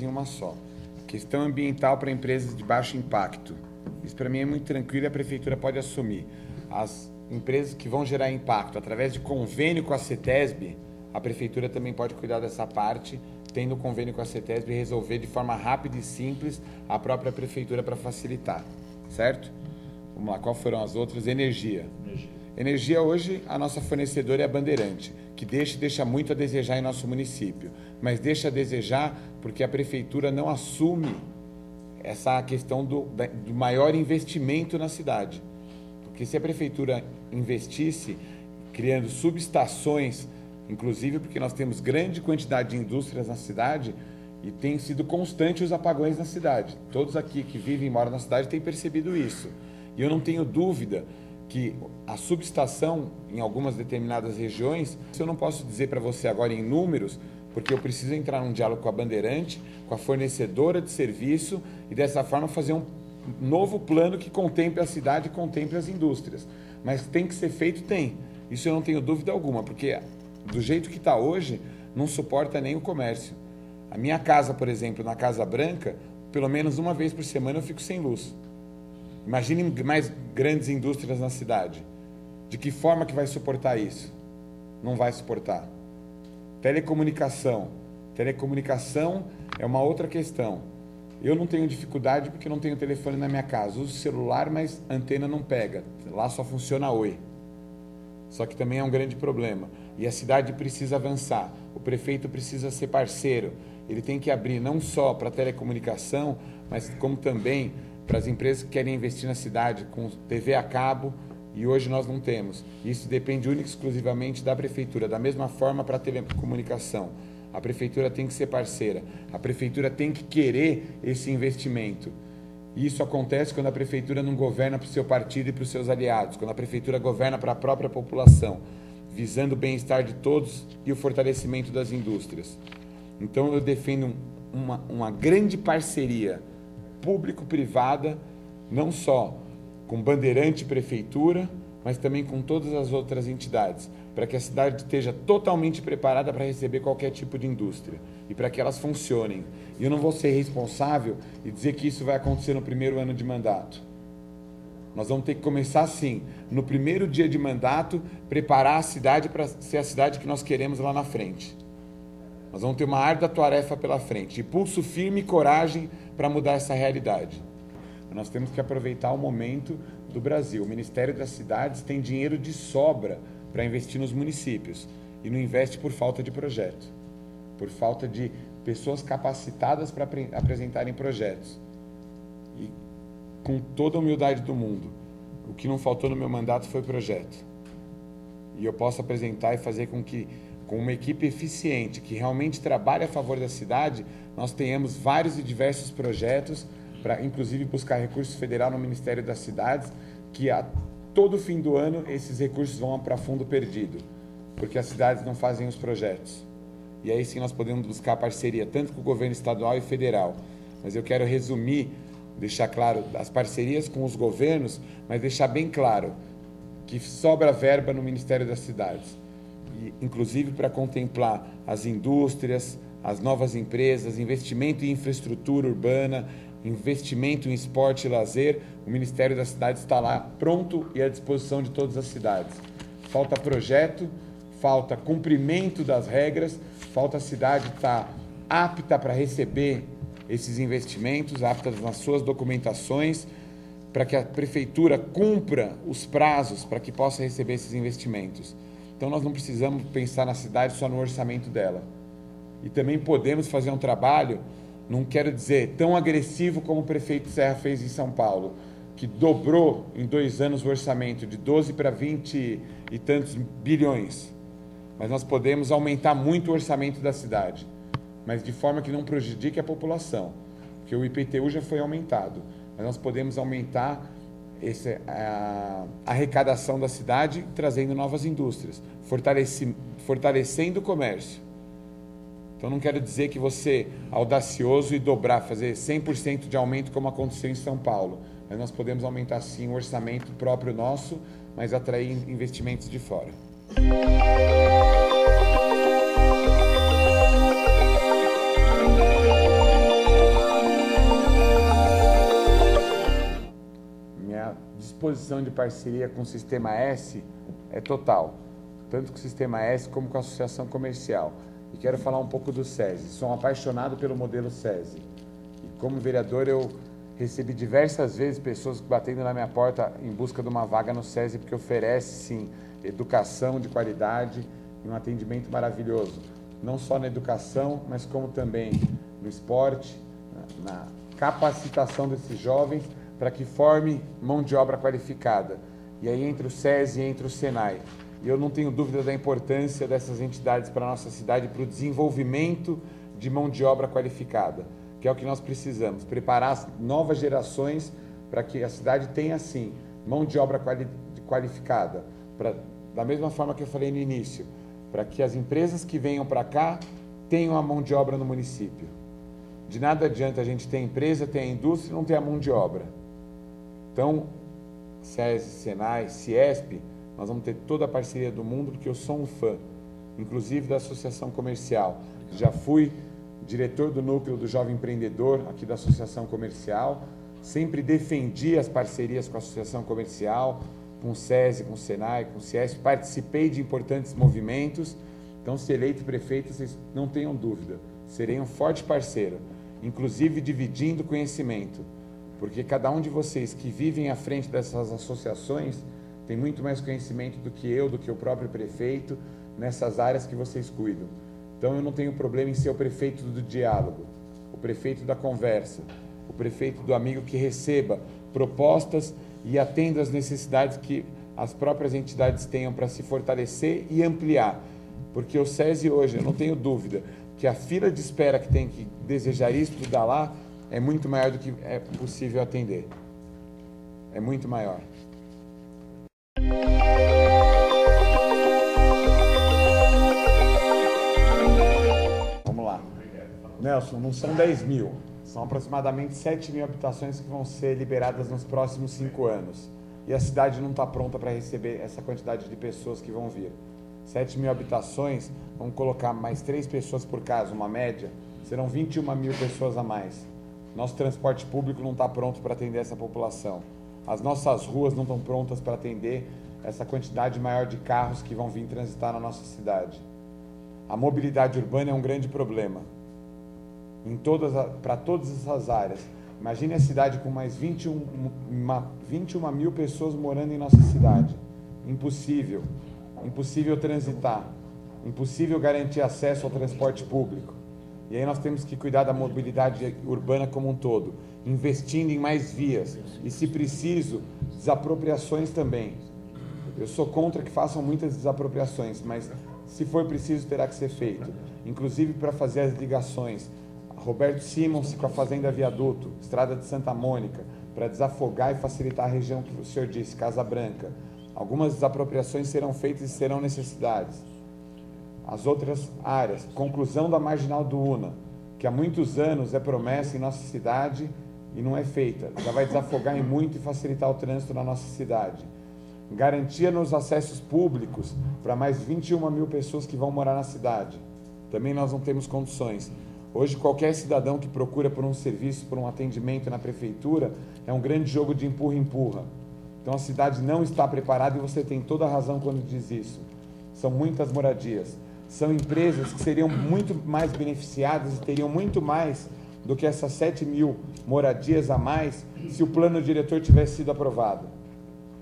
Em uma só. Questão ambiental para empresas de baixo impacto. Isso para mim é muito tranquilo e a prefeitura pode assumir. As empresas que vão gerar impacto através de convênio com a CETESB, a prefeitura também pode cuidar dessa parte, tendo convênio com a CETESB e resolver de forma rápida e simples a própria prefeitura para facilitar, certo? Vamos lá, qual foram as outras? Energia. Energia hoje, a nossa fornecedora é a Bandeirante, que deixa muito a desejar em nosso município, mas deixa a desejar porque a prefeitura não assume essa questão do maior investimento na cidade. Porque se a prefeitura investisse criando subestações, inclusive porque nós temos grande quantidade de indústrias na cidade e tem sido constante os apagões na cidade. Todos aqui que vivem e moram na cidade têm percebido isso. E eu não tenho dúvida que a subestação, em algumas determinadas regiões, eu não posso dizer para você agora em números, porque eu preciso entrar num diálogo com a Bandeirante, com a fornecedora de serviço e dessa forma fazer um novo plano que contemple a cidade e contemple as indústrias. Mas tem que ser feito? Tem. Isso eu não tenho dúvida alguma, porque do jeito que está hoje, não suporta nem o comércio. A minha casa, por exemplo, na Casa Branca, pelo menos uma vez por semana eu fico sem luz. Imagine mais grandes indústrias na cidade. De que forma que vai suportar isso? Não vai suportar. Telecomunicação. Telecomunicação é uma outra questão. Eu não tenho dificuldade porque não tenho telefone na minha casa. Uso celular, mas antena não pega. Lá só funciona Oi. Só que também é um grande problema. E a cidade precisa avançar. O prefeito precisa ser parceiro. Ele tem que abrir não só para telecomunicação, mas como também para as empresas que querem investir na cidade com TV a cabo, e hoje nós não temos. Isso depende única e exclusivamente da prefeitura. Da mesma forma para a telecomunicação. A prefeitura tem que ser parceira. A prefeitura tem que querer esse investimento. E isso acontece quando a prefeitura não governa para o seu partido e para os seus aliados, quando a prefeitura governa para a própria população, visando o bem-estar de todos e o fortalecimento das indústrias. Então eu defendo uma grande parceria público-privada, não só com Bandeirante e Prefeitura, mas também com todas as outras entidades, para que a cidade esteja totalmente preparada para receber qualquer tipo de indústria e para que elas funcionem. E eu não vou ser responsável e dizer que isso vai acontecer no primeiro ano de mandato. Nós vamos ter que começar assim, no primeiro dia de mandato, preparar a cidade para ser a cidade que nós queremos lá na frente. Nós vamos ter uma árdua tarefa pela frente, de pulso firme e coragem para mudar essa realidade. Nós temos que aproveitar o momento do Brasil. O Ministério das Cidades tem dinheiro de sobra para investir nos municípios e não investe por falta de projeto, por falta de pessoas capacitadas para apresentarem projetos. E com toda a humildade do mundo, o que não faltou no meu mandato foi projeto. E eu posso apresentar e fazer com que, com uma equipe eficiente, que realmente trabalhe a favor da cidade, nós tenhamos vários e diversos projetos para, inclusive, buscar recursos federal no Ministério das Cidades, que a todo fim do ano esses recursos vão para fundo perdido, porque as cidades não fazem os projetos. E aí sim nós podemos buscar parceria, tanto com o governo estadual e federal. Mas eu quero resumir, deixar claro as parcerias com os governos, mas deixar bem claro que sobra verba no Ministério das Cidades. E, inclusive para contemplar as indústrias, as novas empresas, investimento em infraestrutura urbana, investimento em esporte e lazer, o Ministério das Cidades está lá pronto e à disposição de todas as cidades. Falta projeto, falta cumprimento das regras, falta a cidade estar apta para receber esses investimentos, apta nas suas documentações, para que a prefeitura cumpra os prazos para que possa receber esses investimentos. Então nós não precisamos pensar na cidade só no orçamento dela. E também podemos fazer um trabalho, não quero dizer tão agressivo como o prefeito Serra fez em São Paulo, que dobrou em 2 anos o orçamento de 12 para 20 e tantos bilhões. Mas nós podemos aumentar muito o orçamento da cidade, mas de forma que não prejudique a população. porque o IPTU já foi aumentado, mas nós podemos aumentar a arrecadação da cidade trazendo novas indústrias, fortalecendo o comércio. Então não quero dizer que você é audacioso e dobrar, fazer 100% de aumento como aconteceu em São Paulo, mas nós podemos aumentar sim o orçamento próprio nosso, mas atrair investimentos de fora. Minha disposição de parceria com o Sistema S é total, tanto com o Sistema S como com a Associação Comercial. E quero falar um pouco do SESI. Sou um apaixonado pelo modelo SESI. E como vereador eu recebi diversas vezes pessoas batendo na minha porta em busca de uma vaga no SESI, porque oferece, sim, educação de qualidade e um atendimento maravilhoso. Não só na educação, mas como também no esporte, na capacitação desses jovens para que forme mão de obra qualificada. E aí entre o SESI e entre o SENAI. E eu não tenho dúvida da importância dessas entidades para a nossa cidade, para o desenvolvimento de mão de obra qualificada, que é o que nós precisamos, preparar as novas gerações para que a cidade tenha, sim, mão de obra qualificada, da mesma forma que eu falei no início, para que as empresas que venham para cá tenham a mão de obra no município. De nada adianta a gente ter empresa, ter a indústria e não ter a mão de obra. Então, SESI, SENAI, CIESP, nós vamos ter toda a parceria do mundo, porque eu sou um fã, inclusive da Associação Comercial. Já fui diretor do núcleo do Jovem Empreendedor aqui da Associação Comercial, sempre defendi as parcerias com a Associação Comercial, com o SESI, com o SENAI, com o CIESP, participei de importantes movimentos. Então, se eleito prefeito, vocês não tenham dúvida, serei um forte parceiro, inclusive dividindo conhecimento, porque cada um de vocês que vivem à frente dessas associações tem muito mais conhecimento do que eu, do que o próprio prefeito, nessas áreas que vocês cuidam. Então eu não tenho problema em ser o prefeito do diálogo, o prefeito da conversa, o prefeito do amigo que receba propostas e atenda às necessidades que as próprias entidades tenham para se fortalecer e ampliar. Porque o SESI hoje, eu não tenho dúvida, que a fila de espera que tem que desejar estudar lá é muito maior do que é possível atender. É muito maior. Vamos lá. Nelson, não são 10 mil, são aproximadamente 7 mil habitações que vão ser liberadas nos próximos 5 anos. E a cidade não está pronta para receber essa quantidade de pessoas que vão vir. 7 mil habitações, vamos colocar mais 3 pessoas por casa, uma média, serão 21 mil pessoas a mais. Nosso transporte público não está pronto para atender essa população. As nossas ruas não estão prontas para atender essa quantidade maior de carros que vão vir transitar na nossa cidade. A mobilidade urbana é um grande problema para todas essas áreas. Imagine a cidade com mais 21 mil pessoas morando em nossa cidade. Impossível. Impossível transitar. Impossível garantir acesso ao transporte público. E aí nós temos que cuidar da mobilidade urbana como um todo, investindo em mais vias e, se preciso, desapropriações também. Eu sou contra que façam muitas desapropriações, mas se for preciso terá que ser feito, inclusive para fazer as ligações. Roberto Simons com a Fazenda Viaduto, Estrada de Santa Mônica, para desafogar e facilitar a região que o senhor disse, Casa Branca. Algumas desapropriações serão feitas e serão necessidades. As outras áreas, conclusão da Marginal do Una, que há muitos anos é promessa em nossa cidade e não é feita. Já vai desafogar em muito e facilitar o trânsito na nossa cidade. Garantia nos acessos públicos para mais 21 mil pessoas que vão morar na cidade. Também nós não temos condições. Hoje, qualquer cidadão que procura por um serviço, por um atendimento na prefeitura, é um grande jogo de empurra-empurra. Então, a cidade não está preparada e você tem toda a razão quando diz isso. São muitas moradias. São empresas que seriam muito mais beneficiadas e teriam muito mais do que essas 7 mil moradias a mais se o plano diretor tivesse sido aprovado.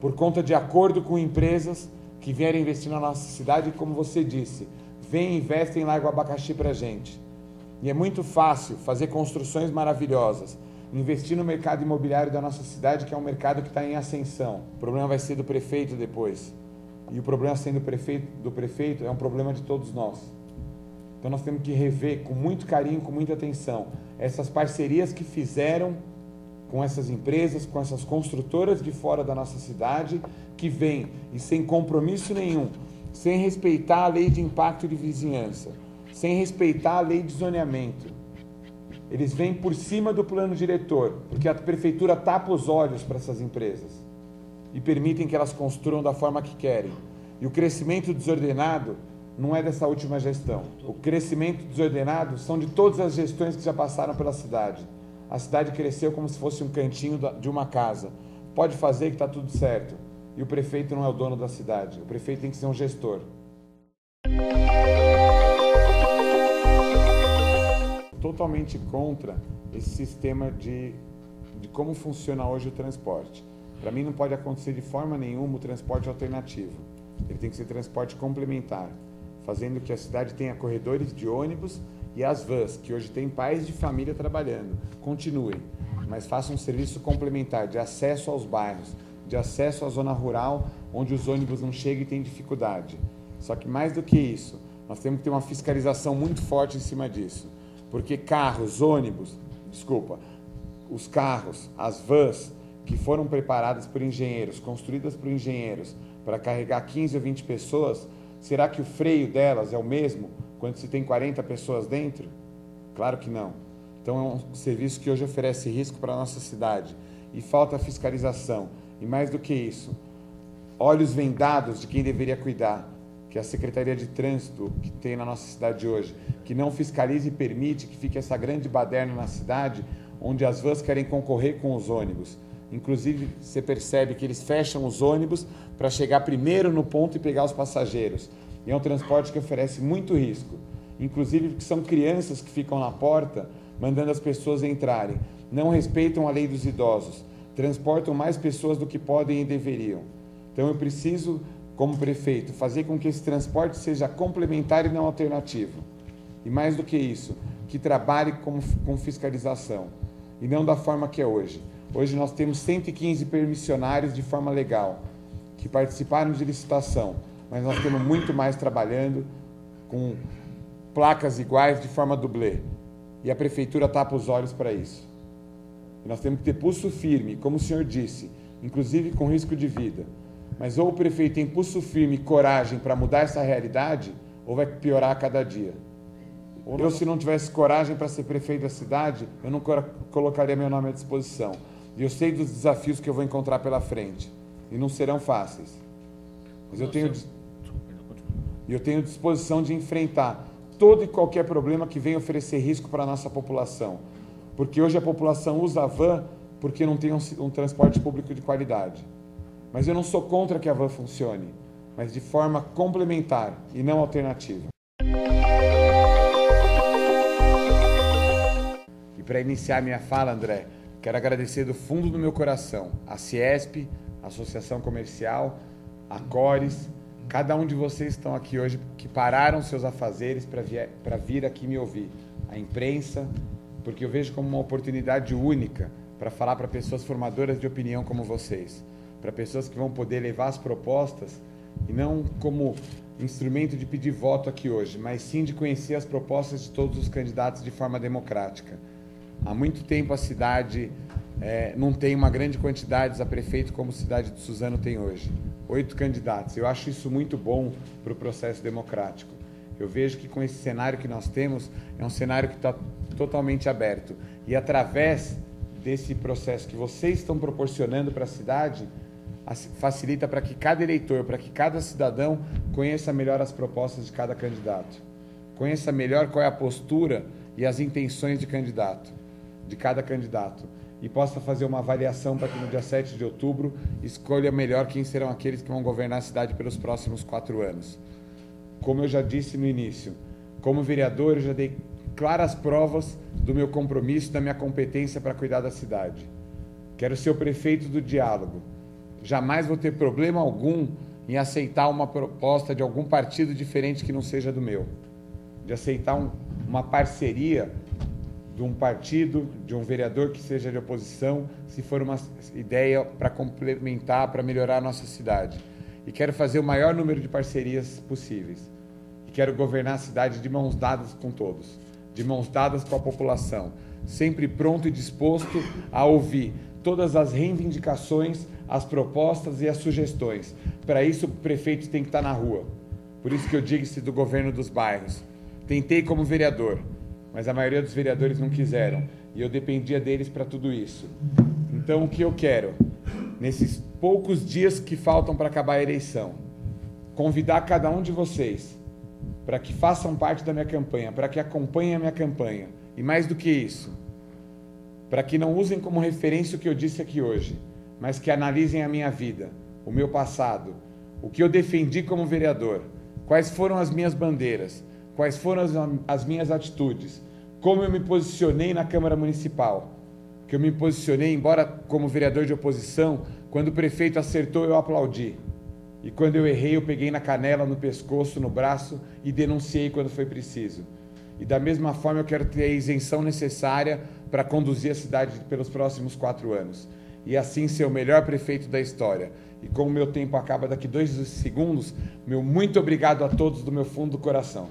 Por conta de acordo com empresas que vierem investir na nossa cidade, e como você disse, vem e investem e larga o abacaxi para a gente. E é muito fácil fazer construções maravilhosas, investir no mercado imobiliário da nossa cidade, que é um mercado que está em ascensão. O problema vai ser do prefeito depois. E o problema sendo do prefeito é um problema de todos nós. Então nós temos que rever com muito carinho, com muita atenção, essas parcerias que fizeram com essas empresas, com essas construtoras de fora da nossa cidade, que vêm e sem compromisso nenhum, sem respeitar a lei de impacto de vizinhança, sem respeitar a lei de zoneamento. Eles vêm por cima do plano diretor, porque a prefeitura tapa os olhos para essas empresas e permitem que elas construam da forma que querem. E o crescimento desordenado não é dessa última gestão. O crescimento desordenado são de todas as gestões que já passaram pela cidade. A cidade cresceu como se fosse um cantinho de uma casa. Pode fazer que está tudo certo. E o prefeito não é o dono da cidade. O prefeito tem que ser um gestor. Totalmente contra esse sistema de como funciona hoje o transporte. Para mim não pode acontecer de forma nenhuma o transporte alternativo. Ele tem que ser transporte complementar, fazendo que a cidade tenha corredores de ônibus e as vans, que hoje tem pais de família trabalhando, continuem, mas façam um serviço complementar de acesso aos bairros, de acesso à zona rural, onde os ônibus não chegam e têm dificuldade. Só que mais do que isso, nós temos que ter uma fiscalização muito forte em cima disso, porque os carros, as vans, que foram preparadas por engenheiros, construídas por engenheiros, para carregar 15 ou 20 pessoas, será que o freio delas é o mesmo quando se tem 40 pessoas dentro? Claro que não. Então é um serviço que hoje oferece risco para a nossa cidade e falta fiscalização. E mais do que isso, olhos vendados de quem deveria cuidar, que é a Secretaria de Trânsito que tem na nossa cidade hoje, que não fiscaliza e permite que fique essa grande baderna na cidade, onde as vans querem concorrer com os ônibus. Inclusive, você percebe que eles fecham os ônibus para chegar primeiro no ponto e pegar os passageiros. E é um transporte que oferece muito risco. Inclusive, porque são crianças que ficam na porta, mandando as pessoas entrarem. Não respeitam a lei dos idosos. Transportam mais pessoas do que podem e deveriam. Então, eu preciso, como prefeito, fazer com que esse transporte seja complementar e não alternativo. E mais do que isso, que trabalhe com fiscalização. E não da forma que é hoje. Hoje nós temos 115 permissionários de forma legal, que participaram de licitação, mas nós temos muito mais trabalhando com placas iguais de forma dublê. E a prefeitura tapa os olhos para isso. E nós temos que ter pulso firme, como o senhor disse, inclusive com risco de vida. Mas ou o prefeito tem pulso firme e coragem para mudar essa realidade, ou vai piorar a cada dia. Eu, se não tivesse coragem para ser prefeito da cidade, eu não colocaria meu nome à disposição. E eu sei dos desafios que eu vou encontrar pela frente. E não serão fáceis. Mas eu tenho disposição de enfrentar todo e qualquer problema que venha oferecer risco para a nossa população. Porque hoje a população usa a van porque não tem um transporte público de qualidade. Mas eu não sou contra que a van funcione, mas de forma complementar e não alternativa. E para iniciar minha fala, André, quero agradecer do fundo do meu coração a Ciesp, a Associação Comercial, a Cores, cada um de vocês que estão aqui hoje, que pararam seus afazeres para vir aqui me ouvir. A imprensa, porque eu vejo como uma oportunidade única para falar para pessoas formadoras de opinião como vocês, para pessoas que vão poder levar as propostas, e não como instrumento de pedir voto aqui hoje, mas sim de conhecer as propostas de todos os candidatos de forma democrática. Há muito tempo a cidade não tem uma grande quantidade a prefeito como a cidade de Suzano tem hoje. 8 candidatos. Eu acho isso muito bom para o processo democrático. Eu vejo que com esse cenário que nós temos, é um cenário que está totalmente aberto. E através desse processo que vocês estão proporcionando para a cidade, facilita para que cada eleitor, para que cada cidadão conheça melhor as propostas de cada candidato. Conheça melhor qual é a postura e as intenções de cada candidato. E possa fazer uma avaliação para que no dia 7 de outubro escolha melhor quem serão aqueles que vão governar a cidade pelos próximos 4 anos. Como eu já disse no início, como vereador eu já dei claras provas do meu compromisso, da minha competência para cuidar da cidade. Quero ser o prefeito do diálogo. Jamais vou ter problema algum em aceitar uma proposta de algum partido diferente que não seja do meu. De aceitar uma parceria de um partido, de um vereador que seja de oposição, se for uma ideia para complementar, para melhorar a nossa cidade. E quero fazer o maior número de parcerias possíveis. E quero governar a cidade de mãos dadas com todos, de mãos dadas com a população, sempre pronto e disposto a ouvir todas as reivindicações, as propostas e as sugestões. Para isso, o prefeito tem que estar na rua. Por isso que eu digo-se do governo dos bairros. Tentei como vereador, mas a maioria dos vereadores não quiseram, e eu dependia deles para tudo isso. Então, o que eu quero, nesses poucos dias que faltam para acabar a eleição, convidar cada um de vocês para que façam parte da minha campanha, para que acompanhem a minha campanha, e mais do que isso, para que não usem como referência o que eu disse aqui hoje, mas que analisem a minha vida, o meu passado, o que eu defendi como vereador, quais foram as minhas bandeiras, quais foram as minhas atitudes, como eu me posicionei na Câmara Municipal, que eu me posicionei, embora como vereador de oposição, quando o prefeito acertou, eu aplaudi. E quando eu errei, eu peguei na canela, no pescoço, no braço e denunciei quando foi preciso. E da mesma forma eu quero ter a isenção necessária para conduzir a cidade pelos próximos 4 anos. E assim ser o melhor prefeito da história. E como o meu tempo acaba daqui 2 segundos, meu muito obrigado a todos do meu fundo do coração.